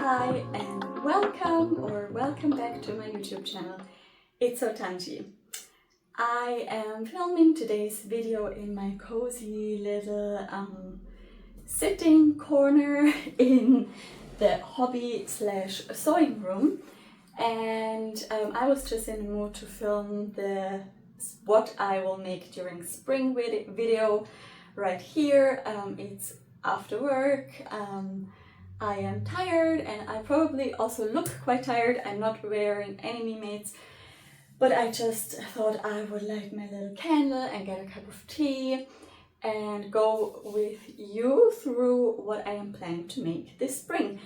Hi and welcome back to my YouTube channel. It's Otanji. I am filming today's video in my cozy little sitting corner in the hobby / sewing room, and I was just in the mood to film what I will make during spring video right here. It's after work. I am tired and I probably also look quite tired. I'm not wearing any mates, but I just thought I would light my little candle and get a cup of tea and go with you through what I am planning to make this spring.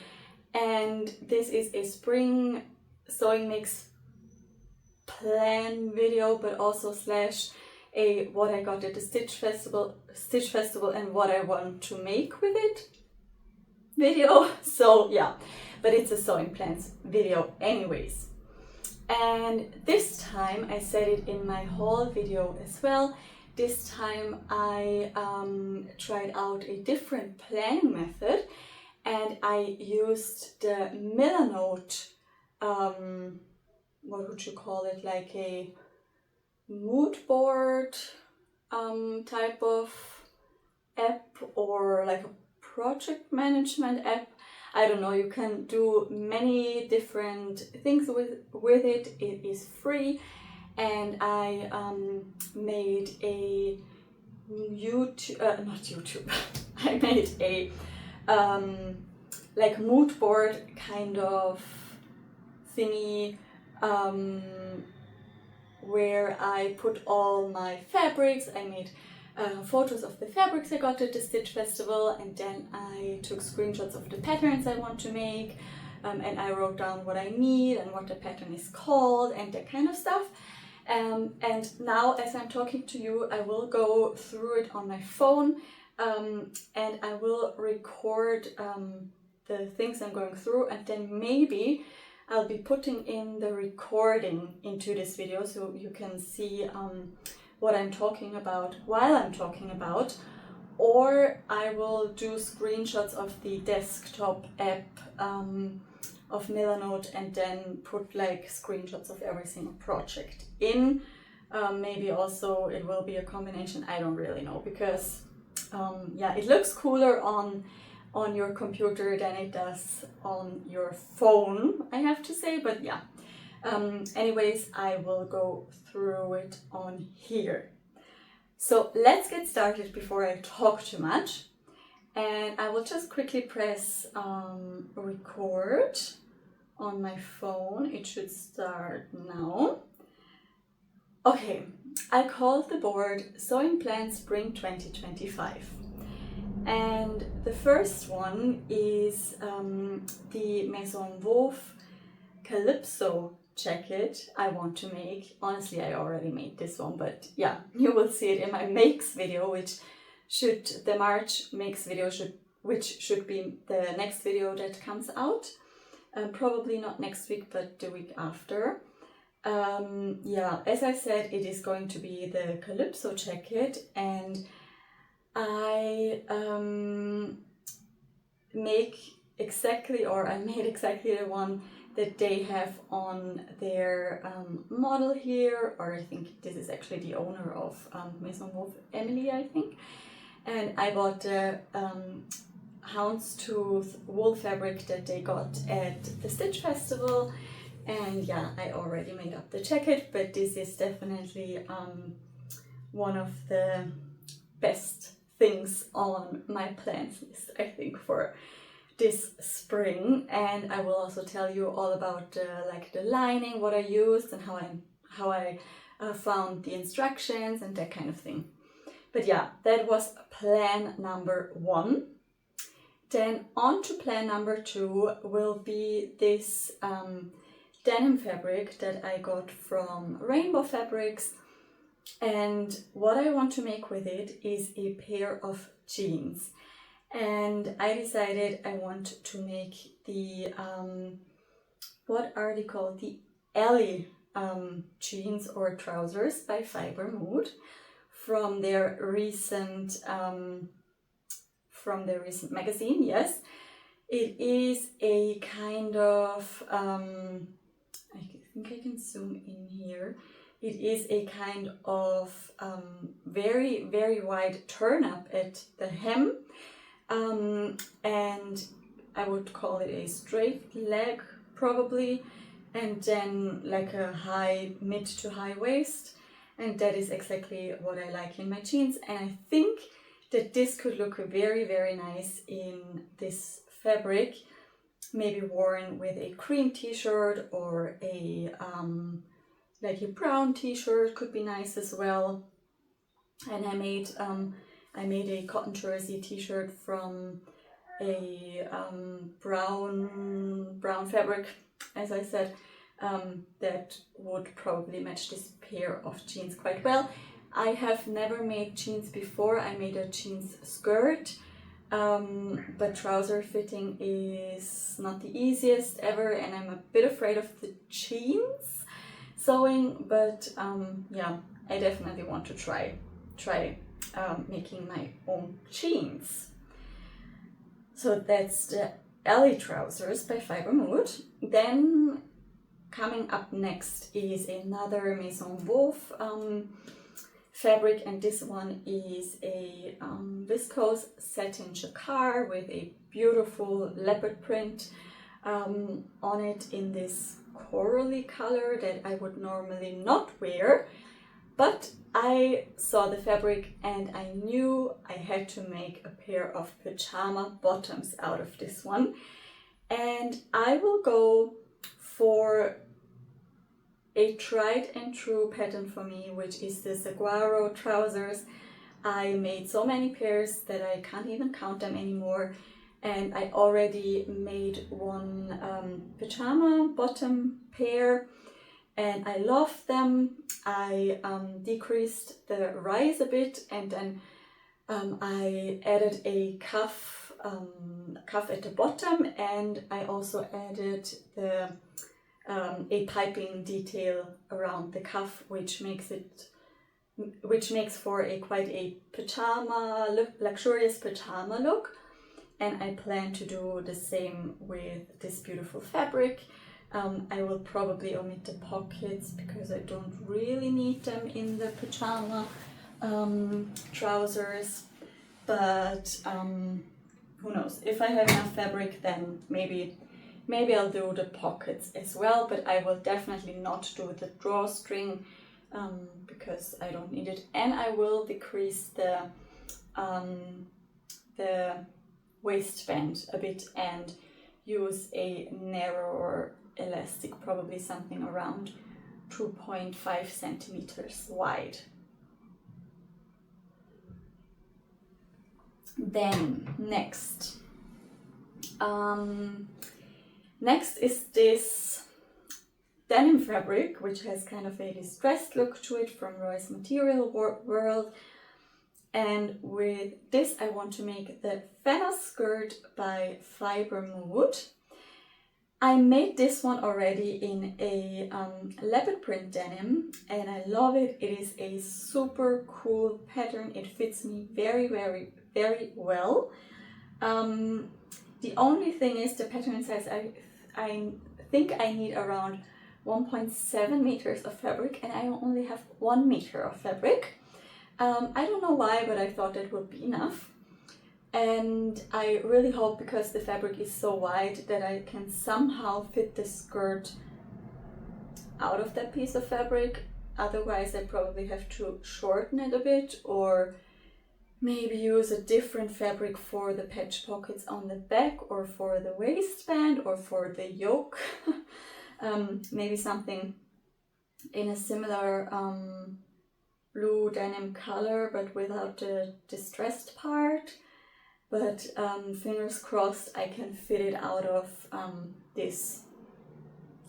And this is a spring sewing mix plan video, but also / a what I got at the Stitch Festival and what I want to make with it video. So yeah, but it's a sewing plans video anyways. And this time, I said it in my haul video as well, this time I tried out a different planning method, and I used the Milanote, what would you call it, like a mood board type of app, or like a project management app. I don't know, you can do many different things with it. It is free, and I made a I made a like mood board kind of thingy, where I put all my fabrics. I made photos of the fabrics I got at the Stitch Festival, and then I took screenshots of the patterns I want to make, and I wrote down what I need and what the pattern is called and that kind of stuff. And now, as I'm talking to you, I will go through it on my phone, and I will record the things I'm going through, and then maybe I'll be putting in the recording into this video so you can see what I'm talking about while I'm talking about, or I will do screenshots of the desktop app of Milanote and then put like screenshots of every single project in. Maybe also it will be a combination, I don't really know, because yeah, it looks cooler on your computer than it does on your phone, I have to say, but yeah. Anyways, I will go through it on here. So let's get started before I talk too much. And I will just quickly press record on my phone. It should start now. Okay, I called the board Sewing Plan Spring 2025. And the first one is the Maison Wove Calypso jacket I want to make. Honestly, I already made this one, but yeah, you will see it in my makes video, the March makes video which should be the next video that comes out. Probably not next week, but the week after. Yeah, as I said, it is going to be the Calypso jacket, and I made exactly the one that they have on their model here, or I think this is actually the owner of Maison Wove, Emily, I think. And I bought the houndstooth wool fabric that they got at the Stitch Festival, and yeah, I already made up the jacket, but this is definitely one of the best things on my plans list, I think, for this spring. And I will also tell you all about the lining, what I used, and how I found the instructions and that kind of thing. But yeah, that was plan number 1. Then on to plan number 2 will be this denim fabric that I got from Rainbow Fabrics, and what I want to make with it is a pair of jeans. And I decided I want to make the, what are they called? The Allie jeans or trousers by Fiber Mood from their recent magazine, yes. It is a kind of, I think I can zoom in here. It is a kind of very, very wide turn up at the hem. And I would call it a straight leg probably, and then like a high, mid to high waist. And that is exactly what I like in my jeans. And I think that this could look very, very nice in this fabric, maybe worn with a cream t-shirt or a like a brown t-shirt could be nice as well. And I made a cotton jersey t-shirt from a brown fabric, as I said, that would probably match this pair of jeans quite well. I have never made jeans before. I made a jeans skirt, but trouser fitting is not the easiest ever, and I'm a bit afraid of the jeans sewing, but yeah, I definitely want to try making my own jeans. So that's the Allie trousers by Fiber Mood. Then coming up next is another Maison Wove fabric, and this one is a viscose satin jacquard with a beautiful leopard print on it in this corally color that I would normally not wear, but I saw the fabric and I knew I had to make a pair of pajama bottoms out of this one, and I will go for a tried and true pattern for me, which is the Saguaro trousers. I made so many pairs that I can't even count them anymore, and I already made one pajama bottom pair and I love them. I decreased the rise a bit, and then I added a cuff at the bottom, and I also added the a piping detail around the cuff, which makes for a quite a pajama look, luxurious pajama look. And I plan to do the same with this beautiful fabric. I will probably omit the pockets because I don't really need them in the pajama trousers, but who knows, if I have enough fabric, then maybe I'll do the pockets as well, but I will definitely not do the drawstring because I don't need it. And I will decrease the waistband a bit and use a narrower elastic, probably something around 2.5 centimeters wide. Then next is this denim fabric, which has kind of a distressed look to it from Roy's Material World. And with this I want to make the feta skirt by Fiber Mood. I made this one already in a leopard print denim and I love it. It is a super cool pattern. It fits me very, very, very well. The only thing is the pattern size. I think I need around 1.7 meters of fabric and I only have 1 meter of fabric. I don't know why, but I thought that would be enough. And I really hope, because the fabric is so wide, that I can somehow fit the skirt out of that piece of fabric. Otherwise, I probably have to shorten it a bit, or maybe use a different fabric for the patch pockets on the back, or for the waistband, or for the yoke. Maybe something in a similar blue denim color, but without the distressed part. But fingers crossed I can fit it out of this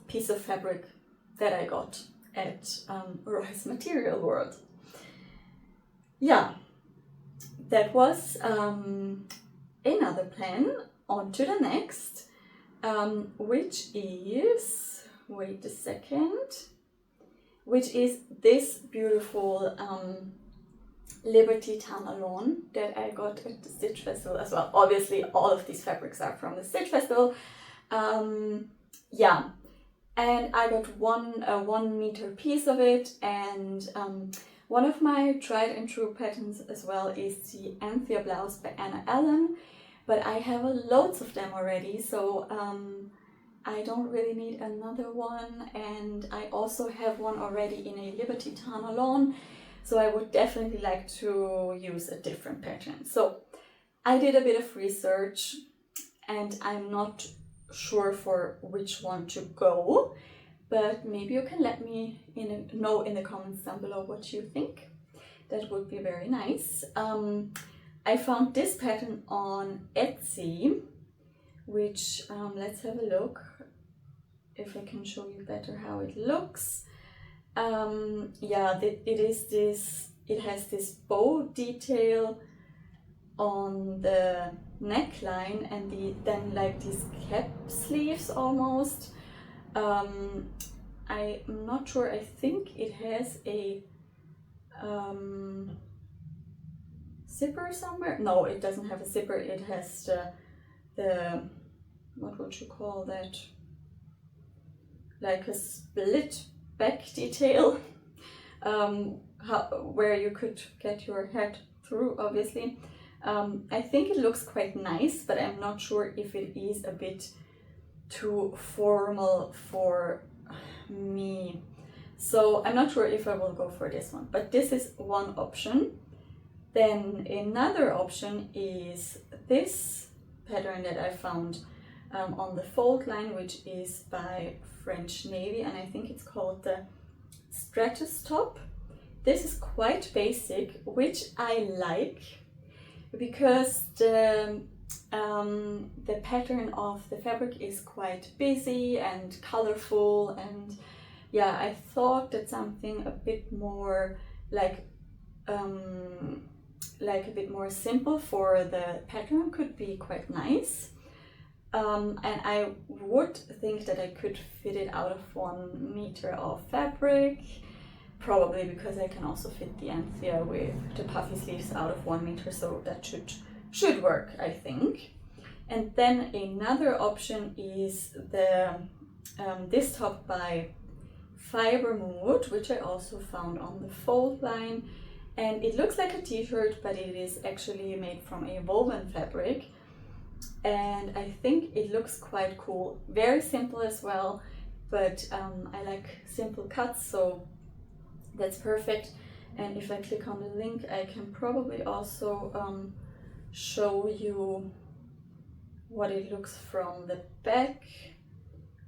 piece of fabric that I got at Roy's Material World. Yeah, that was another plan. On to the next, which is, wait a second, which is this beautiful Liberty Tanalon that I got at the Stitch Festival as well. Obviously, all of these fabrics are from the Stitch Festival. Yeah, and I got a 1 meter piece of it, and one of my tried and true patterns as well is the Anthea blouse by Anna Allen, but I have loads of them already, so I don't really need another one, and I also have one already in a Liberty Tanalon, so I would definitely like to use a different pattern. So I did a bit of research, and I'm not sure for which one to go, but maybe you can let me know in the comments down below what you think. That would be very nice. I found this pattern on Etsy, which let's have a look if I can show you better how it looks. Yeah, it has this bow detail on the neckline, and then like these cap sleeves almost. I'm not sure, I think it has a zipper somewhere. No, it doesn't have a zipper. It has the what would you call that, like a split back detail, where you could get your head through, obviously. I think it looks quite nice, but I'm not sure if it is a bit too formal for me. So I'm not sure if I will go for this one, but this is one option. Then another option is this pattern that I found on the fold line, which is by French Navy, and I think it's called the Stratus Top. This is quite basic, which I like, because the pattern of the fabric is quite busy and colorful, and yeah, I thought that something a bit more like a bit more simple for the pattern could be quite nice. And I would think that I could fit it out of 1 meter of fabric, probably because I can also fit the Anthea with the puffy sleeves out of 1 meter, so that should work, I think. And then another option is this top by Fiber Mood, which I also found on the fold line, and it looks like a t-shirt, but it is actually made from a woven fabric, and I think it looks quite cool. Very simple as well, but I like simple cuts, so that's perfect. And if I click on the link, I can probably also show you what it looks from the back,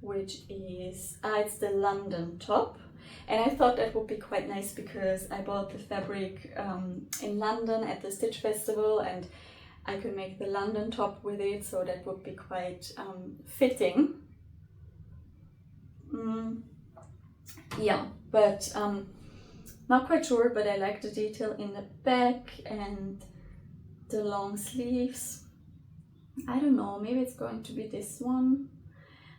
which is it's the London top. And I thought that would be quite nice because I bought the fabric in London at the Stitch Festival, and I could make the London top with it, so that would be quite fitting. Yeah, but not quite sure, but I like the detail in the back and the long sleeves. I don't know, maybe it's going to be this one.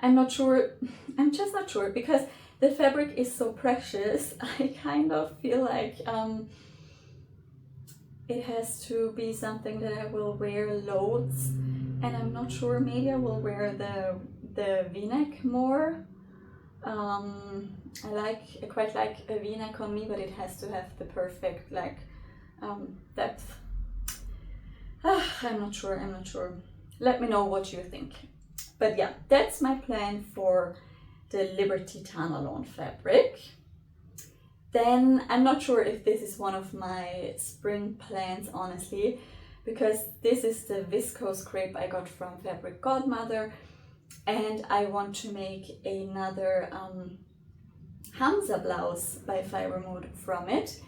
I'm not sure, I'm just not sure, because the fabric is so precious. I kind of feel like it has to be something that I will wear loads, and I'm not sure, maybe I will wear the v-neck more. I quite like a v-neck on me, but it has to have the perfect like depth. I'm not sure. Let me know what you think. But yeah, that's my plan for the Liberty Tanalon fabric. Then I'm not sure if this is one of my spring plans, honestly, because this is the viscose crepe I got from Fabric Godmother, and I want to make another Hamsa blouse by Fiber Mood from it.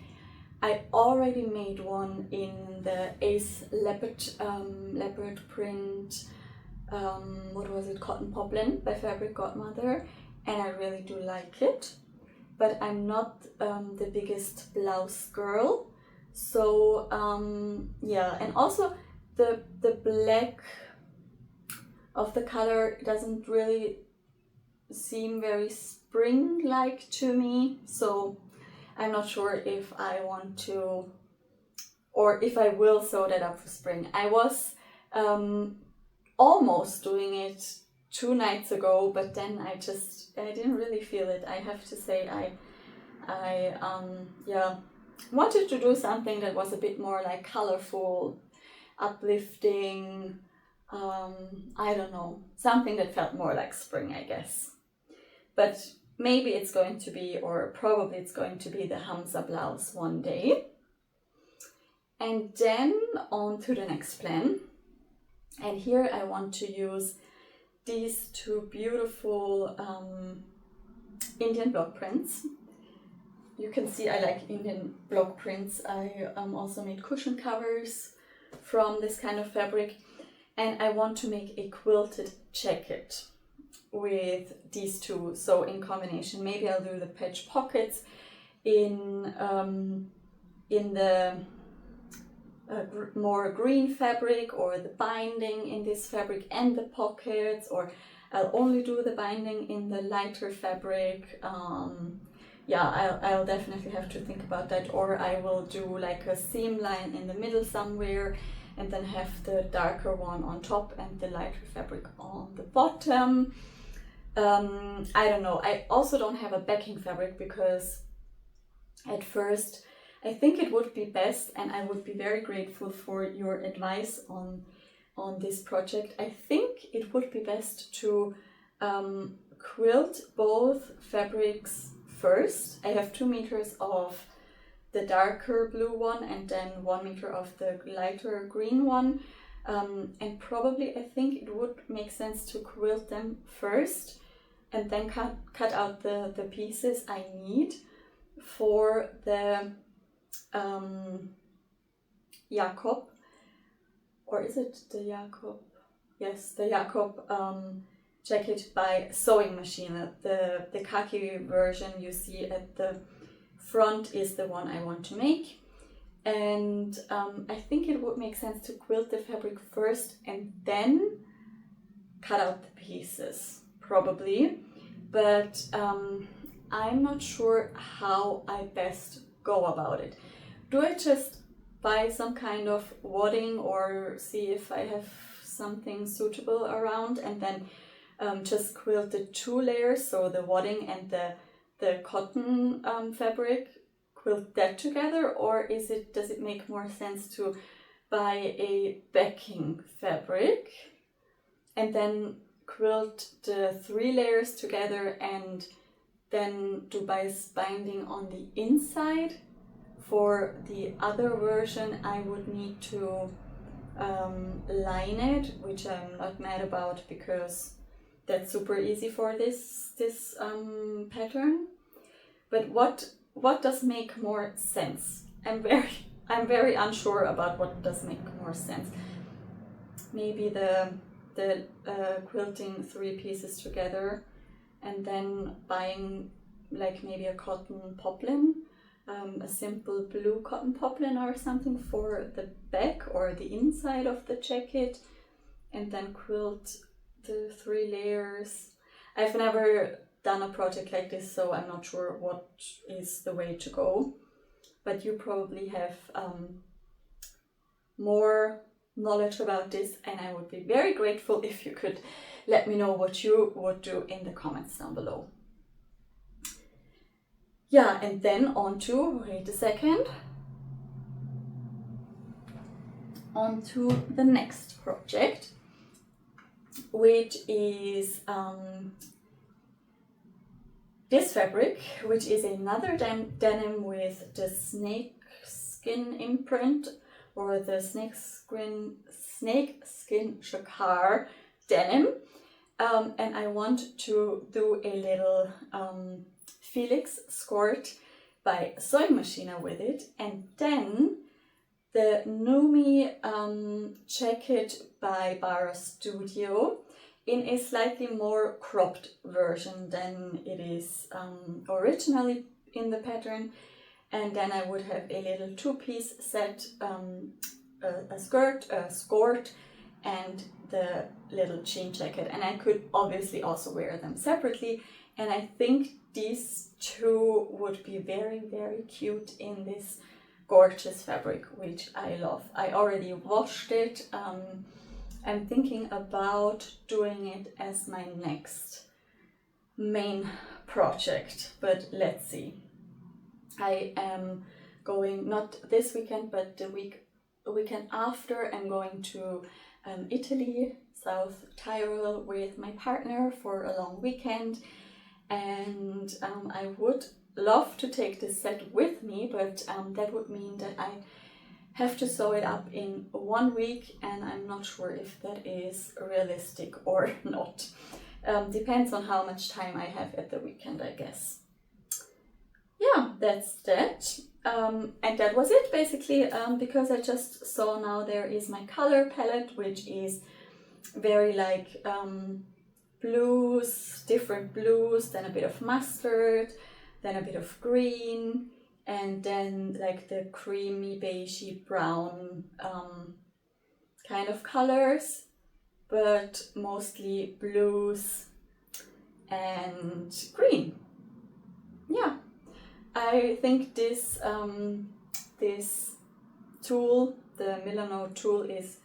I already made one in the Ace leopard print, what was it, Cotton Poplin by Fabric Godmother, and I really do like it. But I'm not the biggest blouse girl, so yeah, and also the black of the color doesn't really seem very spring-like to me, so I'm not sure if I want to or if I will sew that up for spring. I was almost doing it 2 nights ago, but then I didn't really feel it. I have to say I wanted to do something that was a bit more like colorful, uplifting, I don't know, something that felt more like spring, I guess. But maybe it's going to be, or probably it's going to be, the Hamsa blouse one day. And then on to the next plan. And here I want to use these 2 beautiful Indian block prints. You can see I like Indian block prints. I also made cushion covers from this kind of fabric. And I want to make a quilted jacket with these 2. So in combination, maybe I'll do the patch pockets in the more green fabric, or the binding in this fabric and the pockets, or I'll only do the binding in the lighter fabric. I'll definitely have to think about that, or I will do like a seam line in the middle somewhere and then have the darker one on top and the lighter fabric on the bottom. I don't know. I also don't have a backing fabric, because at first I think it would be best, and I would be very grateful for your advice on this project. I think it would be best to quilt both fabrics first. I have 2 meters of the darker blue one and then 1 meter of the lighter green one. And probably I think it would make sense to quilt them first and then cut out the pieces I need for the Jakob, or is it the Jakob? Yes, the Jakob jacket by Sewing Machine. The khaki version you see at the front is the one I want to make. And I think it would make sense to quilt the fabric first and then cut out the pieces, probably. But I'm not sure how I best go about it. Do I just buy some kind of wadding, or see if I have something suitable around, and then just quilt the 2 layers, so the wadding and the cotton fabric, quilt that together? Or does it make more sense to buy a backing fabric and then quilt the 3 layers together and then do binding on the inside? For the other version, I would need to line it, which I'm not mad about, because that's super easy for this pattern. But what does make more sense? I'm very unsure about what does make more sense. Maybe the quilting 3 pieces together and then buying like maybe a cotton poplin, a simple blue cotton poplin or something for the back or the inside of the jacket, and then quilt the 3 layers. I've never done a project like this, so I'm not sure what is the way to go, but you probably have more knowledge about this, and I would be very grateful if you could let me know what you would do in the comments down below. Yeah, and then on to the next project, which is this fabric, which is another denim with the snake skin imprint, or the snake skin jacquard denim, and I want to do a little Felix skirt by Sewing Machine with it, and then the Numi jacket by Bara Studio in a slightly more cropped version than it is originally in the pattern. And then I would have a little 2-piece set, a skirt, and the little jean jacket. And I could obviously also wear them separately. And I think these 2 would be very, very cute in this gorgeous fabric, which I love. I already washed it. I'm thinking about doing it as my next main project, but let's see. I am going, not this weekend, but the weekend after, I'm going to Italy, South Tyrol, with my partner for a long weekend, and I would love to take this set with me, but that would mean that I have to sew it up in 1 week, and I'm not sure if that is realistic or not. Depends on how much time I have at the weekend, I guess. Yeah, that's that. And that was it basically, because I just saw now there is my color palette, which is very like blues, different blues, then a bit of mustard, then a bit of green, and then like the creamy beigey brown kind of colors, but mostly blues and green. Yeah, I think this this tool, the Milano tool, is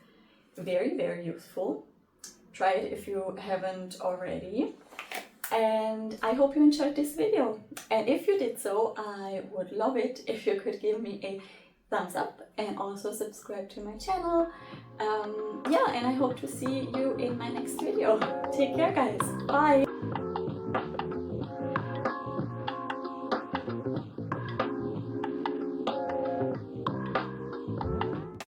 very, very useful. Try it if you haven't already. And I hope you enjoyed this video. And if you did so, I would love it if you could give me a thumbs up and also subscribe to my channel. Yeah, and I hope to see you in my next video. Take care, guys. Bye.